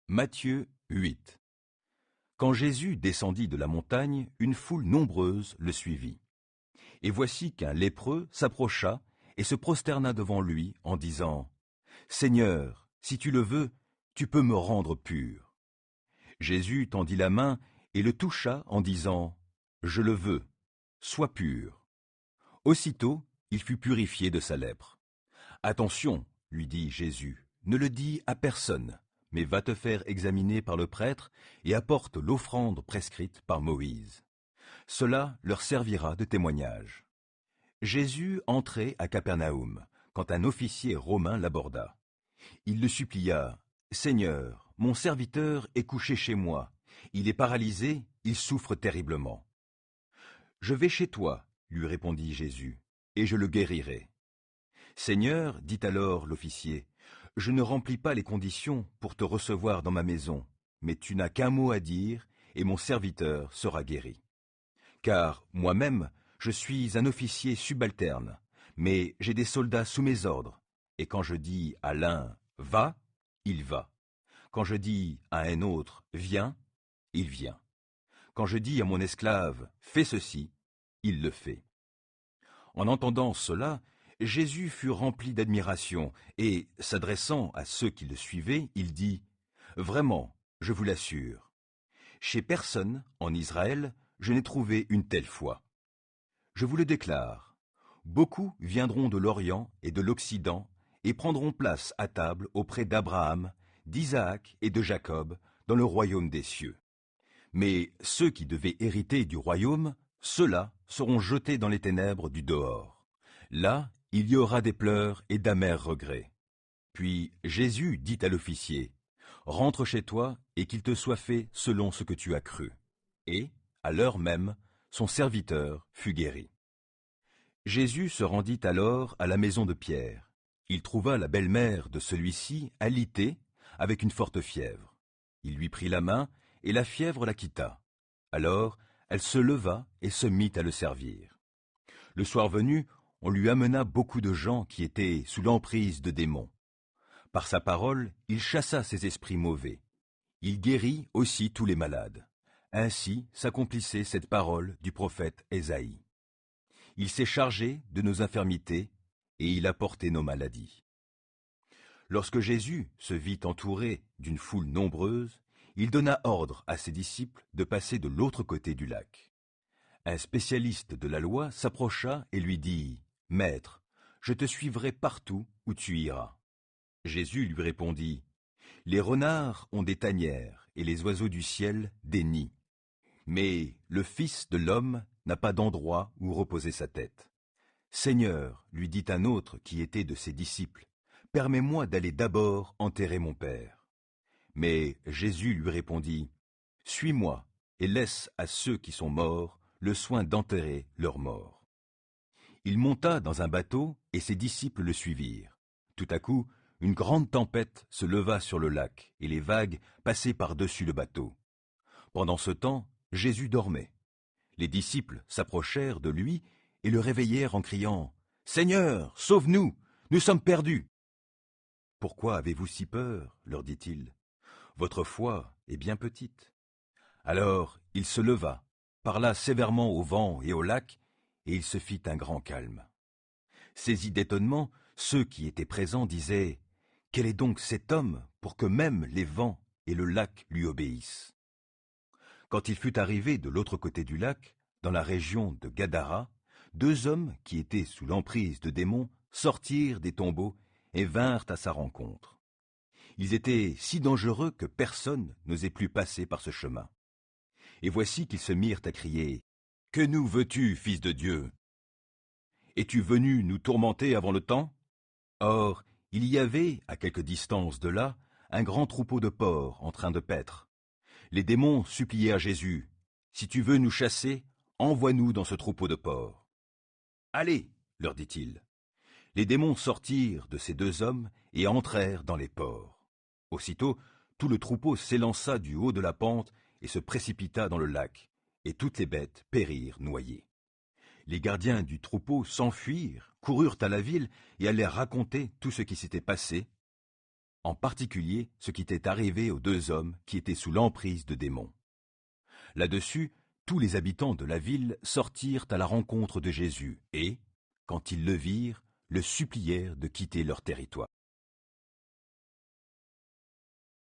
Matthieu 8. Quand Jésus descendit de la montagne, une foule nombreuse le suivit. Et voici qu'un lépreux s'approcha et se prosterna devant lui en disant « Seigneur, si tu le veux, tu peux me rendre pur. » Jésus tendit la main et le toucha en disant « Je le veux, sois pur. » Aussitôt, il fut purifié de sa lèpre. « Attention, lui dit Jésus, ne le dis à personne, mais va te faire examiner par le prêtre et apporte l'offrande prescrite par Moïse. Cela leur servira de témoignage. » Jésus entrait à Capernaum, quand un officier romain l'aborda. Il le supplia, « Seigneur, mon serviteur est couché chez moi. Il est paralysé, il souffre terriblement. »« Je vais chez toi, lui répondit Jésus, et je le guérirai. »« Seigneur, dit alors l'officier, je ne remplis pas les conditions pour te recevoir dans ma maison, mais tu n'as qu'un mot à dire, et mon serviteur sera guéri. Car moi-même, je suis un officier subalterne, mais j'ai des soldats sous mes ordres, et quand je dis à l'un « va », il va. Quand je dis à un autre « viens », il vient. Quand je dis à mon esclave « fais ceci », il le fait. En entendant cela, Jésus fut rempli d'admiration, et, s'adressant à ceux qui le suivaient, il dit « Vraiment, je vous l'assure, chez personne, en Israël, je n'ai trouvé une telle foi. Je vous le déclare, beaucoup viendront de l'Orient et de l'Occident et prendront place à table auprès d'Abraham, d'Isaac et de Jacob dans le royaume des cieux. Mais ceux qui devaient hériter du royaume, ceux-là seront jetés dans les ténèbres du dehors. Là, il y aura des pleurs et d'amers regrets. » Puis Jésus dit à l'officier, « Rentre chez toi et qu'il te soit fait selon ce que tu as cru. » Et, à l'heure même, son serviteur fut guéri. Jésus se rendit alors à la maison de Pierre. Il trouva la belle-mère de celui-ci alitée avec une forte fièvre. Il lui prit la main et la fièvre la quitta. Alors elle se leva et se mit à le servir. Le soir venu, on lui amena beaucoup de gens qui étaient sous l'emprise de démons. Par sa parole, il chassa ces esprits mauvais. Il guérit aussi tous les malades. Ainsi s'accomplissait cette parole du prophète Ésaïe. Il s'est chargé de nos infirmités et il a porté nos maladies. Lorsque Jésus se vit entouré d'une foule nombreuse, il donna ordre à ses disciples de passer de l'autre côté du lac. Un spécialiste de la loi s'approcha et lui dit « Maître, je te suivrai partout où tu iras. » Jésus lui répondit « Les renards ont des tanières et les oiseaux du ciel des nids. Mais le Fils de l'homme n'a pas d'endroit où reposer sa tête. » « Seigneur, lui dit un autre qui était de ses disciples, permets-moi d'aller d'abord enterrer mon Père. » Mais Jésus lui répondit, « Suis-moi et laisse à ceux qui sont morts le soin d'enterrer leurs morts. » Il monta dans un bateau et ses disciples le suivirent. Tout à coup, une grande tempête se leva sur le lac et les vagues passaient par-dessus le bateau. Pendant ce temps, Jésus dormait. Les disciples s'approchèrent de lui et le réveillèrent en criant « Seigneur, sauve-nous, nous sommes perdus !»« Pourquoi avez-vous si peur ?» leur dit-il. « Votre foi est bien petite. » Alors il se leva, parla sévèrement au vent et au lac, et il se fit un grand calme. Saisis d'étonnement, ceux qui étaient présents disaient « Quel est donc cet homme pour que même les vents et le lac lui obéissent ?» Quand il fut arrivé de l'autre côté du lac, dans la région de Gadara, 2 hommes qui étaient sous l'emprise de démons sortirent des tombeaux et vinrent à sa rencontre. Ils étaient si dangereux que personne n'osait plus passer par ce chemin. Et voici qu'ils se mirent à crier « Que nous veux-tu, Fils de Dieu? Es-tu venu nous tourmenter avant le temps ?» Or, il y avait, à quelque distance de là, un grand troupeau de porcs en train de paître. Les démons suppliaient à Jésus « Si tu veux nous chasser, envoie-nous dans ce troupeau de porcs. » « Allez, leur dit-il. » Les démons sortirent de ces 2 hommes et entrèrent dans les porcs. Aussitôt, tout le troupeau s'élança du haut de la pente et se précipita dans le lac, et toutes les bêtes périrent noyées. Les gardiens du troupeau s'enfuirent, coururent à la ville et allèrent raconter tout ce qui s'était passé. en particulier ce qui était arrivé aux 2 hommes qui étaient sous l'emprise de démons. Là-dessus, tous les habitants de la ville sortirent à la rencontre de Jésus et, quand ils le virent, le supplièrent de quitter leur territoire.